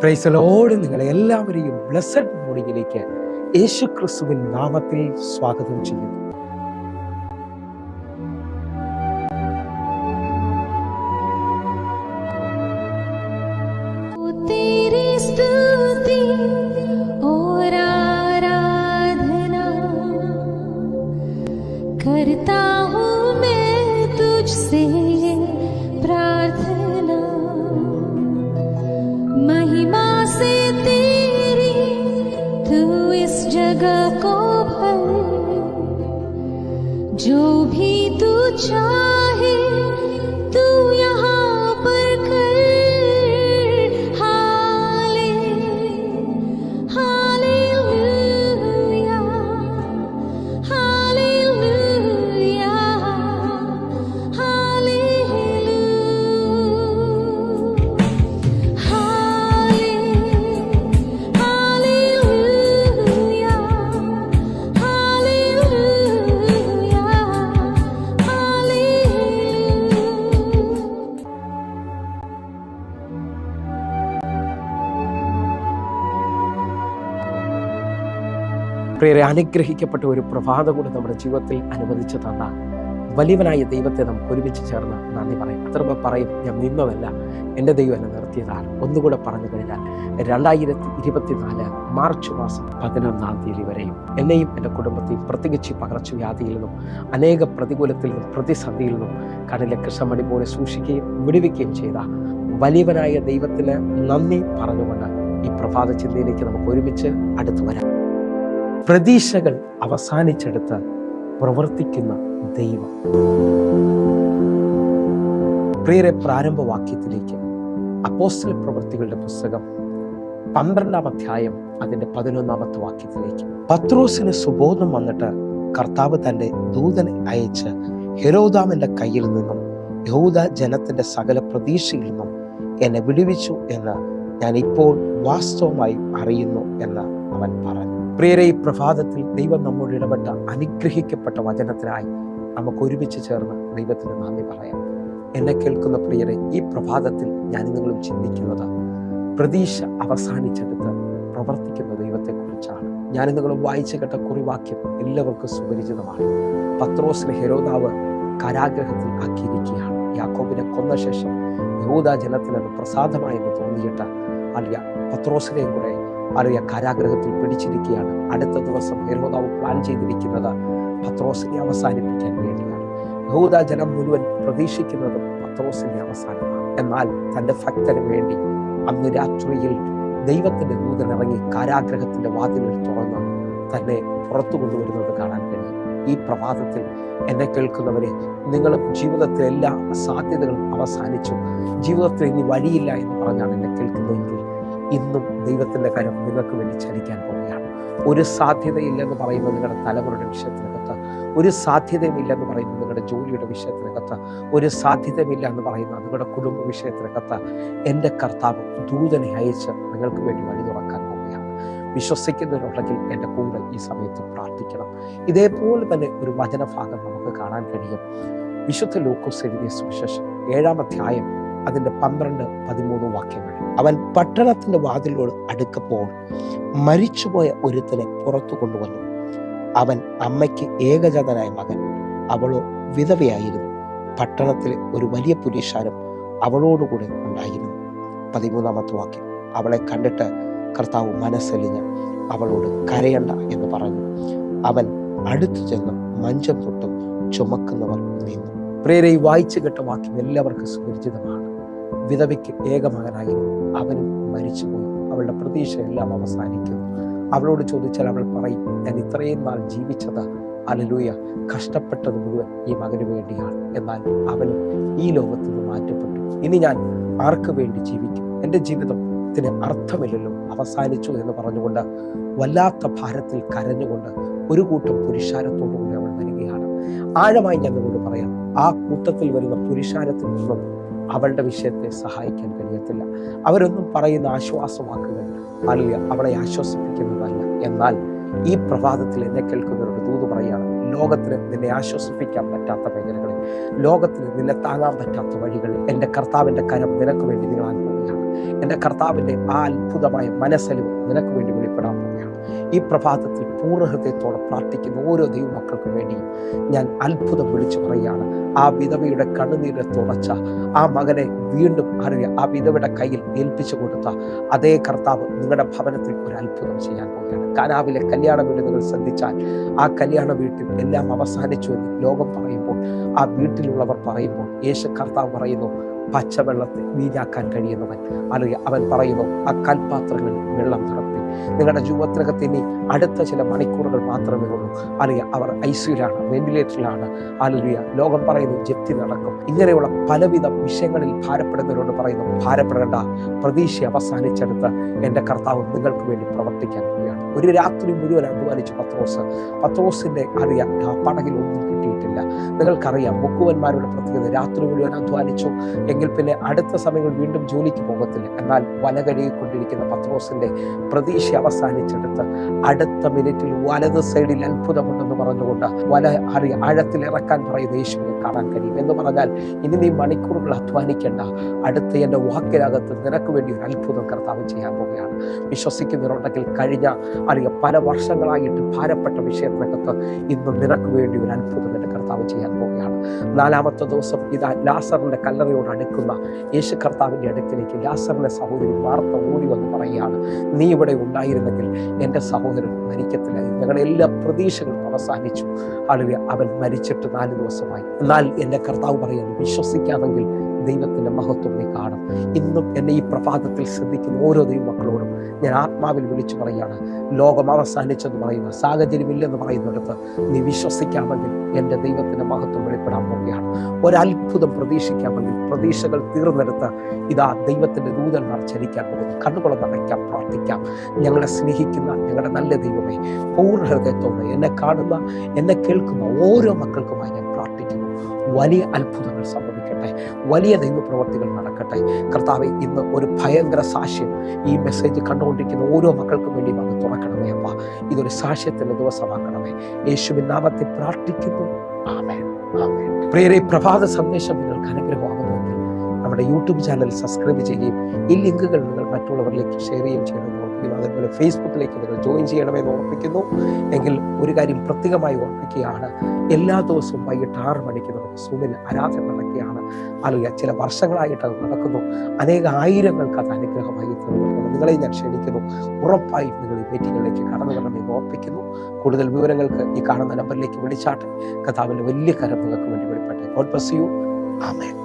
Praise the Lord. നിങ്ങളെ എല്ലാവരെയും blessed മോർണിംഗിലേക്ക് യേശു ക്രിസ്തുവിൻ നാമത്തിൽ സ്വാഗതം ചെയ്യുന്നു. करता हूँ मैं तुझसे प्रार्थना, महिमा से तेरी तू इस जगह को भर, जो भी तू चाहे तू यहाँ पर कर। പ്രിയരെ, അനുഗ്രഹിക്കപ്പെട്ട ഒരു പ്രഭാതം കൂടി നമ്മുടെ ജീവിതത്തിൽ അനുവദിച്ചു തന്ന വലിയവനായ ദൈവത്തെ നമുക്ക് ഒരുമിച്ച് ചേർന്ന് നന്ദി പറയും. അത്ര പറയും, ഞാൻ നിന്നതല്ല, എൻ്റെ ദൈവം എന്നെ നിർത്തിയതാണ്. ഒന്നുകൂടെ പറഞ്ഞു കഴിഞ്ഞാൽ 2024 മാർച്ച് മാസം 11-ാം തീയതി വരെയും എന്നെയും എൻ്റെ കുടുംബത്തെയും പ്രത്യേകിച്ച് പകർച്ചവ്യാധിയിൽ നിന്നും അനേക പ്രതികൂലത്തിൽ നിന്നും പ്രതിസന്ധിയിൽ നിന്നും കടലിലെ കൃഷ്ണമണി പോലെ സൂക്ഷിക്കുകയും വിടുവിക്കുകയും ചെയ്ത വലിയവനായ ദൈവത്തിന് നന്ദി പറഞ്ഞുകൊണ്ട് ഈ പ്രഭാത ചിന്തയിലേക്ക് നമുക്ക് ഒരുമിച്ച് അടുത്തു വരാം. പ്രതീക്ഷകൾ അവസാനിച്ചെടുത്ത് പ്രവർത്തിക്കുന്ന ദൈവം. പ്രിയരെ, പ്രാരംഭവാക്യത്തിലേക്ക് അപ്പോസ്തല പ്രവൃത്തികളുടെ പുസ്തകം 12-ാം അധ്യായം അതിന്റെ 11-ാമത്തെ വാക്യത്തിലേക്ക്. പത്രോസിന് സുബോധം വന്നിട്ട് കർത്താവ് തന്റെ ദൂതനെ അയച്ച് ഹെരോദാവിന്റെ കയ്യിൽ നിന്നും യഹൂദ ജനത്തിന്റെ സകല പ്രതീക്ഷയിൽ നിന്നും എന്നെ വിടുവിച്ചു എന്ന് ഞാൻ ഇപ്പോൾ വാസ്തവമായി അറിയുന്നു എന്ന് അവൻ പറഞ്ഞു. പ്രിയരെ, ഈ പ്രഭാതത്തിൽ ദൈവം നമ്മോട് ഇടപെട്ട അനുഗ്രഹിക്കപ്പെട്ട വചനത്തിനായി നമുക്ക് ഒരുമിച്ച് ചേർന്ന് ദൈവത്തിന് നന്ദി പറയാം. എന്നെ കേൾക്കുന്ന പ്രിയരെ, ഈ പ്രഭാതത്തിൽ ഞാൻ നിങ്ങളും ചിന്തിക്കുന്നത് പ്രതീക്ഷ അവസാനിച്ചെടുത്ത് പ്രവർത്തിക്കുന്ന ദൈവത്തെക്കുറിച്ചാണ്. ഞാൻ നിങ്ങളും വായിച്ചു കേട്ട കുറിവാക്യം എല്ലാവർക്കും സുപരിചിതമാണ്. പത്രോസിനെ ഹെരോദാവ് കാരാഗ്രഹത്തിൽ ആക്കിയിരിക്കുകയാണ്. യാക്കോബിനെ കൊന്ന ശേഷം യഹൂദ ജനത്തിന് അത് പ്രസാദമായെന്ന് തോന്നിയിട്ട് പത്രോസിനെയും കൂടെ കാരാഗ്രഹത്തിൽ പിടിച്ചിരിക്കുകയാണ്. അടുത്ത ദിവസം ഹെരോദാവ് പ്ലാൻ ചെയ്തിരിക്കുന്നത് പത്രോസിനെ അവസാനിപ്പിക്കാൻ വേണ്ടിയാണ്. യഹൂദ ജനം മുഴുവൻ പ്രതീക്ഷിക്കുന്നത് പത്രോസിന്റെ അവസാനമാണ്. എന്നാൽ തന്റെ ഭക്തന് വേണ്ടി അന്ന് രാത്രിയിൽ ദൈവത്തിന്റെ ദൂതൻ ഇറങ്ങി കാരാഗ്രഹത്തിന്റെ വാതിലുകൾ തുറന്ന് തന്നെ പുറത്തു കൊണ്ടുവരുന്നത് കാണാൻ കഴിയും. ഈ പ്രഭാതത്തിൽ എന്നെ കേൾക്കുന്നവരെ, നിങ്ങളും ജീവിതത്തിലെ എല്ലാ സാധ്യതകളും അവസാനിച്ചു, ജീവിതത്തിൽ ഇനി വഴിയില്ല എന്ന് പറഞ്ഞാണ് എന്നെ കേൾക്കുന്നതെങ്കിൽ ഇന്നും ദൈവത്തിന്റെ കരം നിങ്ങൾക്ക് വേണ്ടി ചലിക്കാൻ പോവുകയാണ്. ഒരു സാധ്യതയില്ലെന്ന് പറയുന്നത് നിങ്ങളുടെ തലമുറയുടെ വിഷയത്തിനകത്ത്, ഒരു സാധ്യതയുമില്ലെന്ന് പറയുന്നത് നിങ്ങളുടെ ജോലിയുടെ വിഷയത്തിനകത്ത്, ഒരു സാധ്യതയുമില്ല എന്ന് പറയുന്ന നിങ്ങളുടെ കുടുംബ വിഷയത്തിനകത്ത് എൻ്റെ കർത്താവ് ദൂതനെ അയച്ച് നിങ്ങൾക്ക് വേണ്ടി വഴി തുറക്കാൻ പോവുകയാണ്. വിശ്വസിക്കുന്നവരുണ്ടെങ്കിൽ എൻ്റെ കൂടെ ഈ സമയത്ത് പ്രാർത്ഥിക്കണം. ഇതേപോലെ തന്നെ ഒരു വചനഭാഗം നമുക്ക് കാണാൻ കഴിയും. വിശുദ്ധ ലൂക്കോസ് എഴുതിയ സുവിശേഷം 7-ാം അധ്യായം അതിന്റെ 12-13 വാക്യങ്ങൾ. അവൻ പട്ടണത്തിന്റെ വാതിലോട് അടുക്കപ്പോൾ മരിച്ചുപോയ ഒരുത്തനെ പുറത്തു കൊണ്ടുവന്നു. അവൻ അമ്മയ്ക്ക് ഏകജാതനായ മകൻ, അവളോ വിധവയായിരുന്നു. പട്ടണത്തിലെ ഒരു വലിയ പുരുഷാരം അവളോടുകൂടെ ഉണ്ടായിരുന്നു. 13-ാമത്തെ വാക്യം. അവളെ കണ്ടിട്ട് കർത്താവ് മനസ്സലിഞ്ഞ് അവളോട് കരയണ്ട എന്ന് പറഞ്ഞു. അവൻ അടുത്തു ചെന്ന് മഞ്ചം തൊട്ട് ചുമക്കുന്നവർ നിന്നു. പ്രിയരെ, ഈ വായിച്ചു കേട്ട വാക്യം എല്ലാവർക്കും സുപരിചിതമാണ്. വിധവയ്ക്ക് ഏകമകനായിരുന്നു, അവനും മരിച്ചുപോയി. അവളുടെ പ്രതീക്ഷ എല്ലാം അവസാനിക്കുന്നു. അവളോട് ചോദിച്ചാൽ അവൾ പറയും, ഞാൻ ഇത്രയും നാൾ ജീവിച്ചത്, ഹല്ലേലൂയ, കഷ്ടപ്പെട്ടത് മുഴുവൻ ഈ മകന് വേണ്ടിയാണ്. എന്നാൽ അവനും ഈ ലോകത്തിൽ നിന്ന് മാറ്റപ്പെട്ടു. ഇനി ഞാൻ ആർക്ക് വേണ്ടി ജീവിക്കും? എൻ്റെ ജീവിതത്തിന് അർത്ഥമില്ലല്ലോ, അവസാനിച്ചു എന്ന് പറഞ്ഞുകൊണ്ട് വല്ലാത്ത ഭാരത്തിൽ കരഞ്ഞുകൊണ്ട് ഒരു കൂട്ടം പുരുഷാരത്തോടുകൂടി അവൾ വരികയാണ്. ആഴമായി ഞാൻ നിങ്ങളോട് പറയാം, ആ കൂട്ടത്തിൽ വരുന്ന പുരുഷാരത്തിൽ നിന്നും അവളുടെ വിഷയത്തെ സഹായിക്കാൻ കഴിയത്തില്ല. അവരൊന്നും പറയുന്ന ആശ്വാസവാക്കുകൾ അവളെ ആശ്വസിപ്പിക്കുന്നതല്ല. എന്നാൽ ഈ പ്രഭാതത്തിൽ എന്നെ കേൾക്കുന്നവരുടെ ദൂത് പറയാണ്, ലോകത്തിന് നിന്നെ ആശ്വസിപ്പിക്കാൻ പറ്റാത്ത മേഖലകളിൽ, ലോകത്തിന് നിന്നെ താങ്ങാൻ പറ്റാത്ത വഴികളിൽ എൻ്റെ കർത്താവിൻ്റെ കരം നിനക്ക് വേണ്ടി നീളാൻ പോവുകയാണ്. എൻ്റെ കർത്താവിൻ്റെ ആ അത്ഭുതമായ മനസ്സലിവ് നിനക്ക് വേണ്ടി വെളിപ്പെടാൻ പോവുകയാണ്. ഈ പ്രഭാതത്തിൽ പൂർണ്ണഹൃദയത്തോടെ പ്രാർത്ഥിക്കുന്ന ഓരോ ദൈവമക്കൾക്കും വേണ്ടിയും ഞാൻ അത്ഭുതം വിളിച്ചു പറയുകയാണ്. ആ വിധവയുടെ കണ്ണുനീരെ തുടച്ച ആ മകനെ വീണ്ടും ആ വിധവയുടെ കയ്യിൽ ഏൽപ്പിച്ചു കൊടുത്ത അതേ കർത്താവ് നിങ്ങളുടെ ഭവനത്തിൽ ഒരു അത്ഭുതം ചെയ്യാൻ പോവുകയാണ്. കാനാവിലെ കല്യാണ വീട് നിങ്ങൾ ശ്രദ്ധിച്ചാൽ ആ കല്യാണ വീട്ടിൽ എല്ലാം അവസാനിച്ചു എന്ന് ലോകം പറയുമ്പോൾ, ആ വീട്ടിലുള്ളവർ പറയുമ്പോൾ, യേശു കർത്താവ് പറയുന്നു, പച്ചവെള്ളത്തെ വീഞ്ഞാക്കാൻ കഴിയുന്നവൻ. അല്ലെങ്കിൽ അവൻ പറയുന്നു, ആ കൽപാത്രങ്ങളിൽ വെള്ളം നിറപ്പി. നിങ്ങളുടെ ജീവിതത്തിനകത്ത് ഇനി അടുത്ത ചില മണിക്കൂറുകൾ മാത്രമേ ഉള്ളൂ. അല്ലെങ്കിൽ അവർ ഐസിയുലാണ്, വെന്റിലേറ്ററിലാണ്. അല്ലെങ്കിൽ ലോകം പറയുന്നു ജപ്തി നടക്കും. ഇങ്ങനെയുള്ള പലവിധ വിഷയങ്ങളിൽ ഭാരപ്പെടുന്നവരോട് പറയുന്നു, ഭാരപ്പെടേണ്ട, പ്രതീക്ഷ അവസാനിച്ചെടുത്ത് എൻ്റെ കർത്താവ് നിങ്ങൾക്ക് വേണ്ടി പ്രവർത്തിക്കാൻ പോവുകയാണ്. ഒരു രാത്രി മുഴുവൻ അധ്വാനിച്ചു പത്രോസിന്റെ ആ പടകിൽ ഒന്നും കിട്ടിയിട്ടില്ല. നിങ്ങൾക്കറിയാം മുക്കുവന്മാരുടെ പ്രത്യേകത, രാത്രി മുഴുവൻ അധ്വാനിച്ചു എങ്കിൽ പിന്നെ അടുത്ത സമയങ്ങളിൽ വീണ്ടും ജോലിക്ക് പോകത്തില്ല. എന്നാൽ വല കഴുകിക്കൊണ്ടിരിക്കുന്ന പത്രോസിന്റെ പ്രതീക്ഷ അവസാനിച്ചെടുത്ത് അടുത്ത മിനിറ്റിൽ വലത് സൈഡിൽ അത്ഭുതമുണ്ടെന്ന് പറഞ്ഞുകൊണ്ട് വല ആഴത്തിൽ ഇറക്കാൻ പറയുന്ന യേശുവിനെ കാണാൻ കഴിയും. എന്ന് പറഞ്ഞാൽ ഇനി നീ മണിക്കൂറുകൾ അധ്വാനിക്കേണ്ട, അടുത്ത എൻ്റെ വാക്കിനകത്ത് നിനക്ക് വേണ്ടി ഒരു അത്ഭുതം കർത്താവ് ചെയ്യാൻ പോവുകയാണ്. വിശ്വസിക്കുന്നവരുണ്ടെങ്കിൽ കഴിഞ്ഞ പല വർഷങ്ങളായിട്ട് ഭാരപ്പെട്ട വിഷയത്തിനകത്ത് ഇന്ന് നിനക്ക് വേണ്ടി ഒരു അത്ഭുതം എൻ്റെ കർത്താവ് ചെയ്യാൻ പോവുകയാണ്. 4-ാമത്തെ ദിവസം ഇതാ ലാസറിന്റെ കല്ലറയോട് അടുക്കുന്ന യേശു കർത്താവിൻ്റെ അടുക്കിലേക്ക് ലാസറിന്റെ സഹോദരി മാർത്ത ഓടി വന്ന് പറയുകയാണ്, നീ ഇവിടെ ഉണ്ടായിരുന്നെങ്കിൽ എൻ്റെ സഹോദരൻ മരിക്കത്തില്ല. ഞങ്ങളുടെ എല്ലാ പ്രതീക്ഷകളും അവസാനിച്ചു. അവൻ മരിച്ചിട്ട് 4 ദിവസമായി. എന്നാൽ എൻ്റെ കർത്താവ് പറയുന്നു, വിശ്വസിക്കാമെങ്കിൽ ദൈവത്തിൻ്റെ മഹത്വം നീ കാണും. ഇന്നും എന്നെ ഈ പ്രഭാതത്തിൽ ശ്രദ്ധിക്കുന്ന ഓരോ ദൈവമക്കളോടും ഞാൻ ആത്മാവിൽ വിളിച്ചു പറയുകയാണ്, ലോകം അവസാനിച്ചെന്ന് പറയുന്ന സാഹചര്യമില്ലെന്ന് പറയുന്നിടത്ത് നീ വിശ്വസിക്കാമെങ്കിൽ എൻ്റെ ദൈവത്തിൻ്റെ മഹത്വം വെളിപ്പെടാൻ പോവുകയാണ്. ഒരത്ഭുതം പ്രതീക്ഷിക്കാമെങ്കിൽ പ്രതീക്ഷകൾ തീർന്നെടുത്ത് ഇതാ ദൈവത്തിൻ്റെ ദൂതന്മാർ ചലിക്കാൻ പോകുന്നു. കണ്ണുകളൊന്ന് അടയ്ക്കാം, പ്രാർത്ഥിക്കാം. ഞങ്ങളെ സ്നേഹിക്കുന്ന ഞങ്ങളുടെ നല്ല ദൈവമേ, പൂർണ്ണ ഹൃദയത്തോടെ എന്നെ കാണുന്ന എന്നെ കേൾക്കുന്ന ഓരോ മക്കൾക്കുമായി ഞാൻ പ്രാർത്ഥിക്കുന്നു. വലിയ അത്ഭുതങ്ങൾ സംഭവിക്കട്ടെ, വലിയ ദൈവപ്രവർത്തികൾ നടക്കട്ടെ. കർത്താവെ, ഇന്ന് ഒരു ഭയങ്കര സാക്ഷ്യം ഈ മെസ്സേജ് കണ്ടുകൊണ്ടിരിക്കുന്ന ഓരോ മക്കൾക്കും വേണ്ടി അത് തുറക്കണമേ അപ്പ. ഇതൊരു സാക്ഷ്യത്തിന്റെ ദിവസമാക്കണമേ. യേശുവിൻ നാമത്തിൽ പ്രാർത്ഥിക്കുന്നു. ആമേൻ, ആമേൻ. പ്രിയരെ, പ്രഭാത സന്ദേശം നിങ്ങൾക്ക് അനുഗ്രഹമാകുന്നുവെങ്കിൽ നമ്മുടെ യൂട്യൂബ് ചാനൽ സബ്സ്ക്രൈബ് ചെയ്യുകയും ഈ ലിങ്കുകൾ നിങ്ങൾ മറ്റുള്ളവരിലേക്ക് ഷെയർ ചെയ്യുകയും ചെയ്യണമെന്ന് ഓർപ്പിക്കുന്നു. അതേപോലെ ഫേസ്ബുക്കിലേക്ക് നിങ്ങൾ ജോയിൻ ചെയ്യണമെന്ന് ഓർപ്പിക്കുന്നു. എങ്കിൽ ഒരു കാര്യം പ്രത്യേകമായി ഓർപ്പിക്കുകയാണ്, എല്ലാ ദിവസവും വൈകിട്ട് 6 മണിക്ക് നമുക്ക് സൂമിൽ ആരാധന നടക്കുകയാണ്. അല്ലെങ്കിൽ ചില വർഷങ്ങളായിട്ട് അത് നടക്കുന്നു. ആയിരങ്ങൾക്ക് അത് അനുഗ്രഹമായി തീർന്നിട്ടുണ്ട്. നിങ്ങളെ ഞാൻ ക്ഷണിക്കുന്നു, ഉറപ്പായും നിങ്ങൾ ഈ മീറ്റിങ്ങിലേക്ക് കടന്നു വരണമെന്ന് ഓർപ്പിക്കുന്നു. കൂടുതൽ വിവരങ്ങൾക്ക് ഈ കാണുന്ന നമ്പറിലേക്ക് വിളിച്ചാട്ടെ. കർത്താവിന്റെ വലിയ കരം നിങ്ങൾക്ക് വേണ്ടി വെളിപ്പെട്ടെ. God bless you. ആമേൻ.